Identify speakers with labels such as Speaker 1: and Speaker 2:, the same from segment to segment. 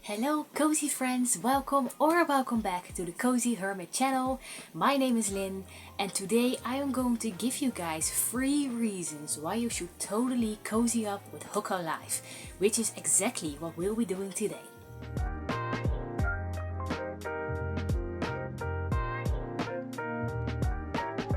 Speaker 1: Hello cozy friends, welcome or welcome back to the Cozy Hermit channel. My name is Lynn and today I am going to give you guys 3 reasons why you should totally cozy up with Hokko Life, which is exactly what we'll be doing today.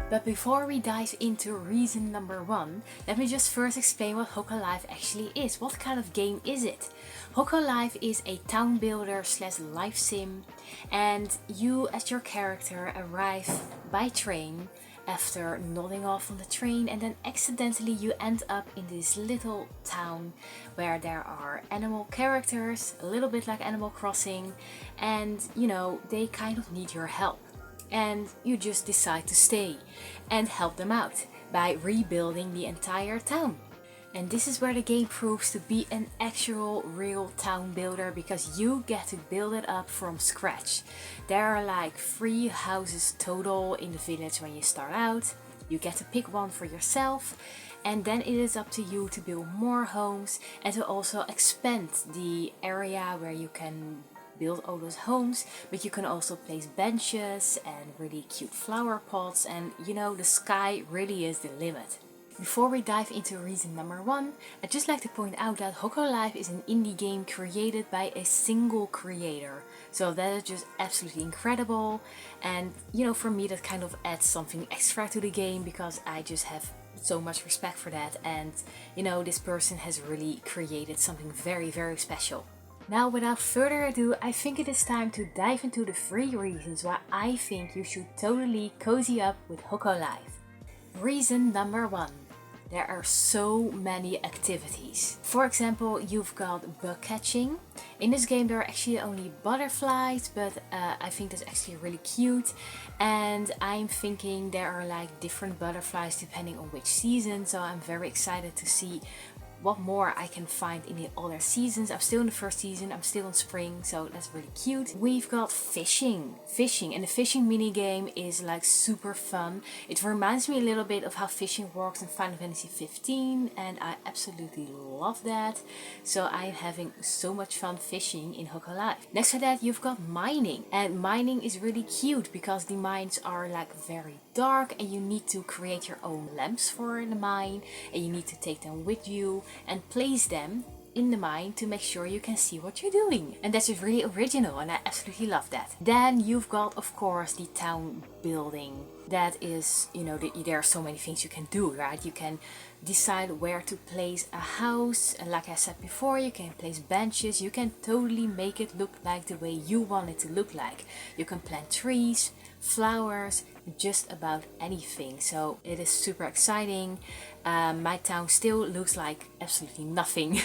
Speaker 1: But before we dive into reason number 1, let me just first explain what Hokko Life actually is. What kind of game is it? Hokko Life is a town builder / life sim, and you as your character arrive by train after nodding off on the train, and then accidentally you end up in this little town where there are animal characters, a little bit like Animal Crossing, and they kind of need your help. And you just decide to stay and help them out by rebuilding the entire town. And this is where the game proves to be an actual real town builder, because you get to build it up from scratch. There are like 3 houses total in the village when you start out. You get to pick one for yourself, and then it is up to you to build more homes and to also expand the area where you can build all those homes, but you can also place benches and really cute flower pots, and the sky really is the limit. Before we dive into reason number 1, I'd just like to point out that Hokko Life is an indie game created by a single creator. So that is just absolutely incredible, and for me that kind of adds something extra to the game, because I just have so much respect for that, and this person has really created something very, very special. Now, without further ado, I think it is time to dive into the 3 reasons why I think you should totally cozy up with Hokko Life. Reason number 1. There are so many activities. For example, you've got bug catching. In this game there are actually only butterflies, but I think that's actually really cute. And I'm thinking there are like different butterflies depending on which season, so I'm very excited to see what more I can find in the other seasons. I'm still in the first season, I'm still in spring, so that's really cute. We've got fishing, and the fishing mini game is like super fun. It reminds me a little bit of how fishing works in Final Fantasy 15, and I absolutely love that. So I'm having so much fun fishing in Hokko Life. Next to that, you've got mining, and mining is really cute because the mines are like very dark and you need to create your own lamps for the mine, and you need to take them with you and place them in the mine to make sure you can see what you're doing. And that's just really original, and I absolutely love that. Then you've got, of course, the town building. That is, there are so many things you can do, right? You can decide where to place a house, and like I said before, you can place benches. You can totally make it look like the way you want it to look like. You can plant trees, flowers, just about anything. So it is super exciting. My town still looks like absolutely nothing.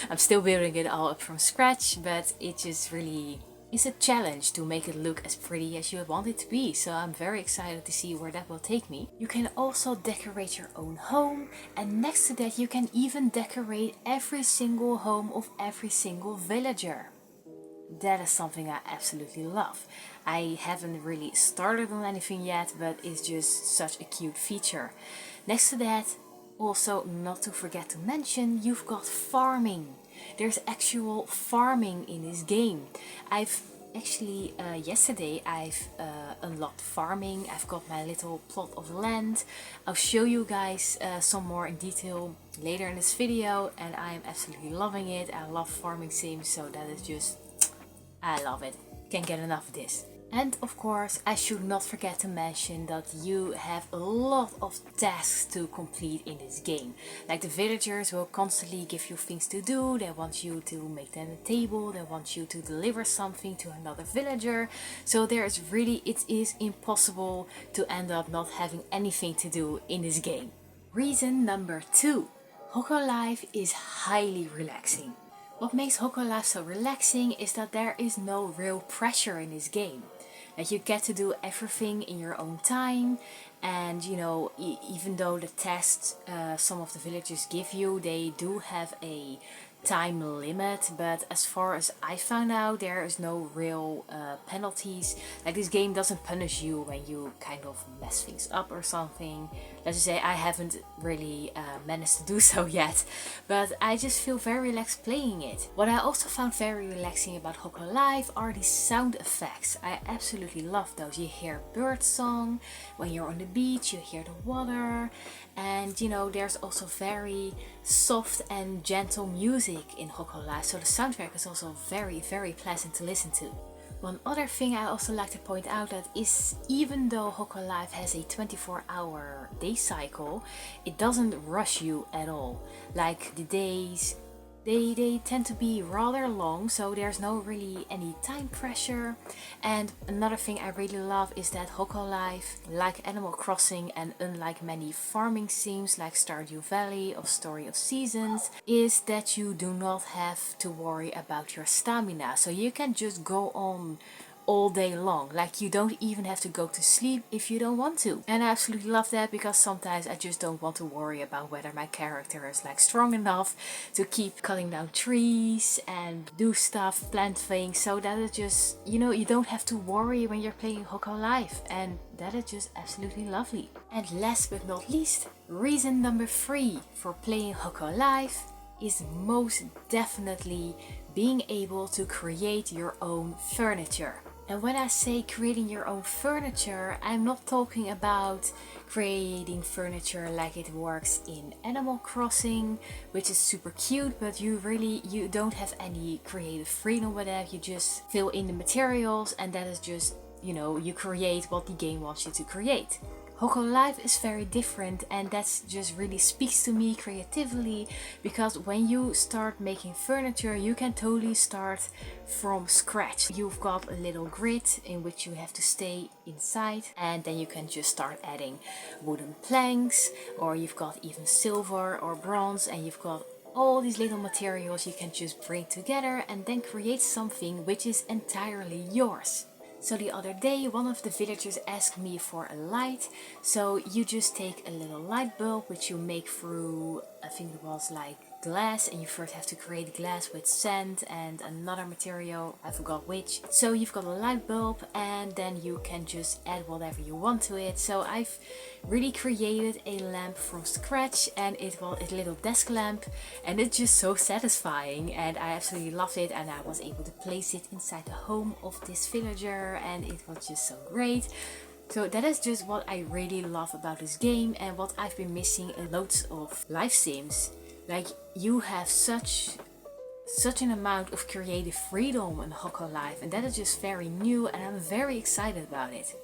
Speaker 1: I'm still building it all up from scratch, but it just really is a challenge to make it look as pretty as you want it to be. So I'm very excited to see where that will take me. You can also decorate your own home, and next to that you can even decorate every single home of every single villager. That is something I absolutely love. I haven't really started on anything yet, but it's just such a cute feature. Next to that, also not to forget to mention, you've got farming. There's actual farming in this game. I've actually, yesterday I've unlocked farming. I've got my little plot of land. I'll show you guys some more in detail later in this video, and I'm absolutely loving it. I love farming sims, so that is just, I love it. Can't get enough of this. And of course, I should not forget to mention that you have a lot of tasks to complete in this game. Like the villagers will constantly give you things to do. They want you to make them a table. They want you to deliver something to another villager. So it is impossible to end up not having anything to do in this game. Reason number 2. Hokko Life is highly relaxing. What makes Hokko Life so relaxing is that there is no real pressure in this game. That you get to do everything in your own time, and even though the tests some of the villagers give you, they do have a time limit, but as far as I found out, there is no real penalties. Like, this game doesn't punish you when you kind of mess things up or something. Let's just say I haven't really managed to do so yet, but I just feel very relaxed playing it. What I also found very relaxing about Hokko Life are the sound effects. I absolutely love those. You hear bird song when you're on the beach, you hear the water, and you know, there's also very soft and gentle music in Hokko Life, so the soundtrack is also very, very pleasant to listen to. One other thing I also like to point out that is, even though Hokko Life has a 24-hour day cycle, it doesn't rush you at all. Like, the days, they tend to be rather long, so there's no really any time pressure. And another thing I really love is that Hokko Life, like Animal Crossing and unlike many farming sims like Stardew Valley or Story of Seasons, is that you do not have to worry about your stamina. So you can just go on all day long. Like, you don't even have to go to sleep if you don't want to. And I absolutely love that, because sometimes I just don't want to worry about whether my character is like strong enough to keep cutting down trees and do stuff, plant things. So that is just, you know, you don't have to worry when you're playing Hokko Life, and that is just absolutely lovely. And last but not least, reason number 3 for playing Hokko Life is most definitely being able to create your own furniture. And when I say creating your own furniture, I'm not talking about creating furniture like it works in Animal Crossing, which is super cute, but you don't have any creative freedom with that. You just fill in the materials, and that is just, you know, you create what the game wants you to create. Hokko Life is very different, and that just really speaks to me creatively, because when you start making furniture, you can totally start from scratch. You've got a little grid in which you have to stay inside, and then you can just start adding wooden planks, or you've got even silver or bronze, and you've got all these little materials you can just bring together and then create something which is entirely yours. So the other day, one of the villagers asked me for a light. So you just take a little light bulb, which you make through, I think it was like glass, and you first have to create glass with sand and another material, I forgot which. So you've got a light bulb, and then you can just add whatever you want to it. So I've really created a lamp from scratch, and it was a little desk lamp, and it's just so satisfying, and I absolutely loved it. And I was able to place it inside the home of this villager, and it was just so great. So that is just what I really love about this game, and what I've been missing in loads of life sims. Like, you have such an amount of creative freedom in Hokko Life, and that is just very new, and I'm very excited about it.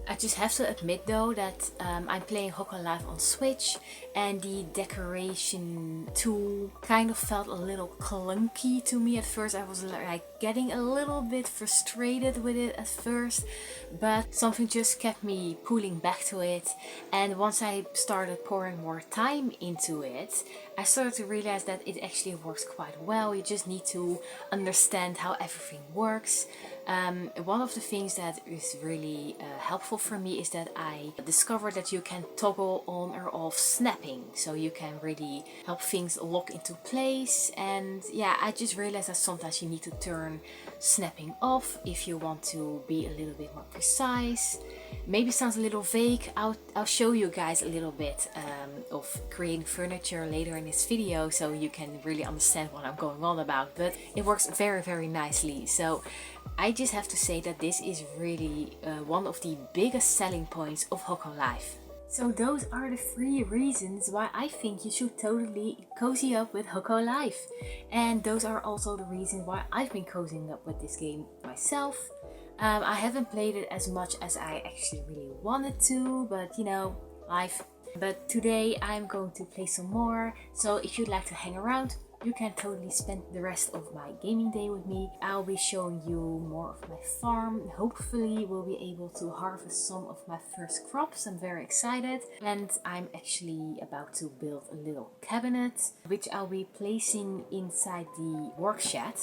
Speaker 1: I just have to admit though that I'm playing Hokko Life on Switch, and the decoration tool kind of felt a little clunky to me at first. I was like getting a little bit frustrated with it at first, but something just kept me pulling back to it. And once I started pouring more time into it, I started to realize that it actually works quite well. You just need to understand how everything works. One of the things that is really helpful for me is that I discovered that you can toggle on or off snapping, so you can really help things lock into place. And yeah, I just realized that sometimes you need to turn snapping off if you want to be a little bit more precise. Maybe sounds a little vague. I'll show you guys a little bit of creating furniture later in this video, so you can really understand what I'm going on about, but it works very, very nicely. So I just have to say that this is really one of the biggest selling points of Hokko Life. So those are the 3 reasons why I think you should totally cozy up with Hokko Life. And those are also the reasons why I've been cozying up with this game myself. I haven't played it as much as I actually really wanted to, but you know, life. But today I'm going to play some more, so if you'd like to hang around, you can totally spend the rest of my gaming day with me. I'll be showing you more of my farm. Hopefully we'll be able to harvest some of my first crops. I'm very excited. And I'm actually about to build a little cabinet, which I'll be placing inside the work shed,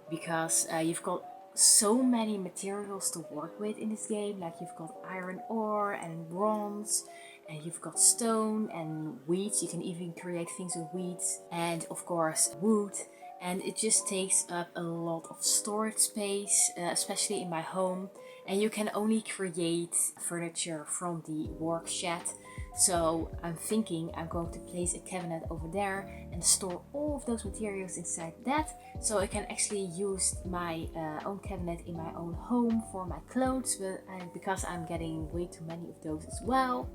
Speaker 1: because you've got so many materials to work with in this game. Like, you've got iron ore and bronze, and you've got stone and weeds. You can even create things with weeds, and of course wood. and it just takes up a lot of storage space, especially in my home. And you can only create furniture from the work shed. So I'm thinking I'm going to place a cabinet over there and store all of those materials inside that, so I can actually use my own cabinet in my own home for my clothes, because I'm getting way too many of those as well.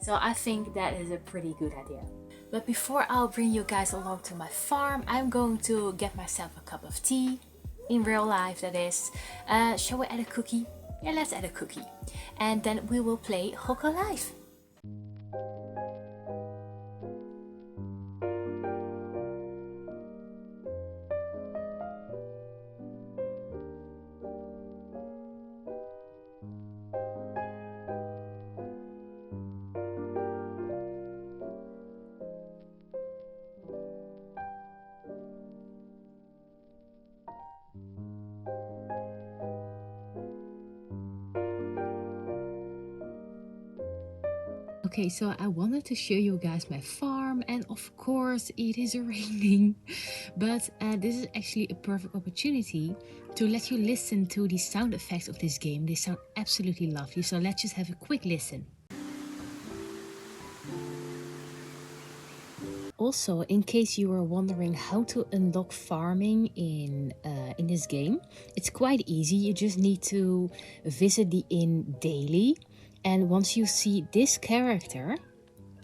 Speaker 1: So I think that is a pretty good idea. But before I'll bring you guys along to my farm, I'm going to get myself a cup of tea. In real life, that is. Shall we add a cookie? Yeah, let's add a cookie. And then we will play Hokko Life. Okay, so I wanted to show you guys my farm, and of course it is raining, but this is actually a perfect opportunity to let you listen to the sound effects of this game. They sound absolutely lovely, so let's just have a quick listen. Also, in case you were wondering how to unlock farming in this game, it's quite easy. You just need to visit the inn daily, and once you see this character,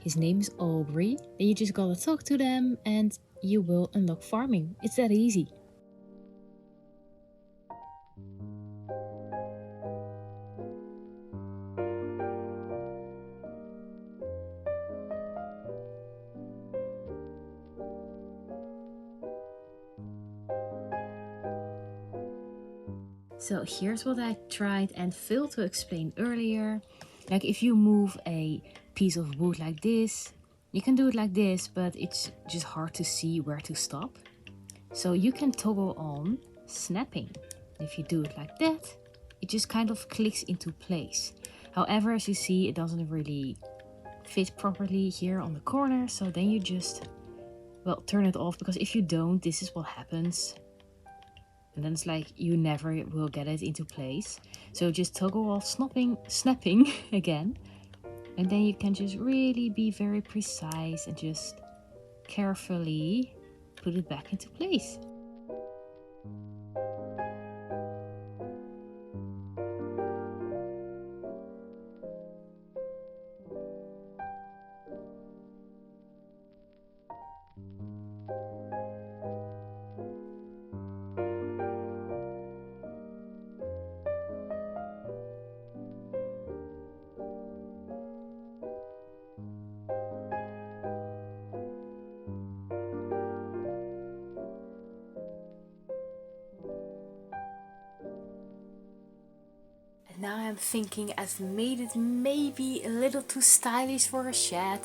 Speaker 1: his name is Aubrey, then you just gotta talk to them and you will unlock farming. It's that easy. So here's what I tried and failed to explain earlier. Like, if you move a piece of wood like this, you can do it like this, but it's just hard to see where to stop. So you can toggle on snapping. If you do it like that, it just kind of clicks into place. However, as you see, it doesn't really fit properly here on the corner. So then you just, well, turn it off, because if you don't, this is what happens. And then it's like you never will get it into place. So just toggle off snapping again. And then you can just really be very precise and just carefully put it back into place. Now I'm thinking I've made it maybe a little too stylish for a shed.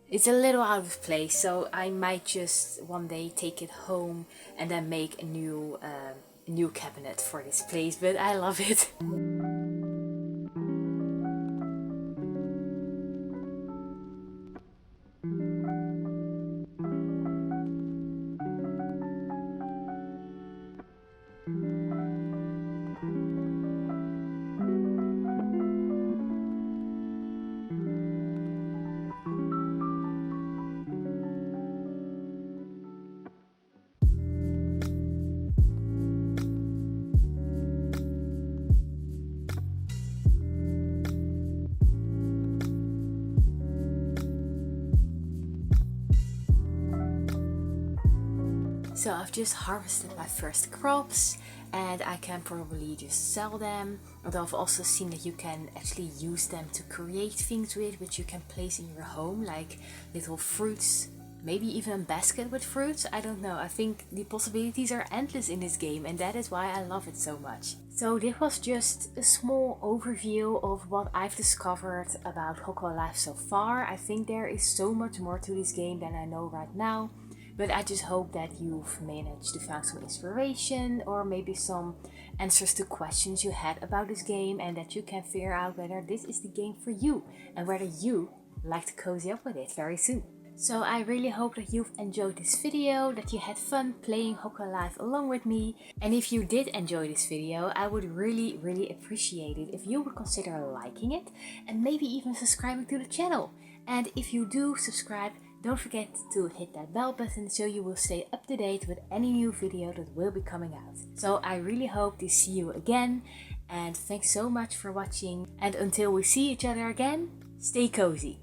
Speaker 1: It's a little out of place, so I might just one day take it home and then make a new cabinet for this place, but I love it. So I've just harvested my first crops and I can probably just sell them. Although I've also seen that you can actually use them to create things with, which you can place in your home, like little fruits, maybe even a basket with fruits. I don't know. I think the possibilities are endless in this game, and that is why I love it so much. So this was just a small overview of what I've discovered about Hokko Life so far. I think there is so much more to this game than I know right now. But I just hope that you've managed to find some inspiration or maybe some answers to questions you had about this game, and that you can figure out whether this is the game for you and whether you like to cozy up with it very soon. So I really hope that you've enjoyed this video, that you had fun playing Hokko Life along with me. And if you did enjoy this video, I would really appreciate it if you would consider liking it and maybe even subscribing to the channel. And if you do subscribe, don't forget to hit that bell button so you will stay up to date with any new video that will be coming out. So I really hope to see you again, and thanks so much for watching, and until we see each other again, stay cozy.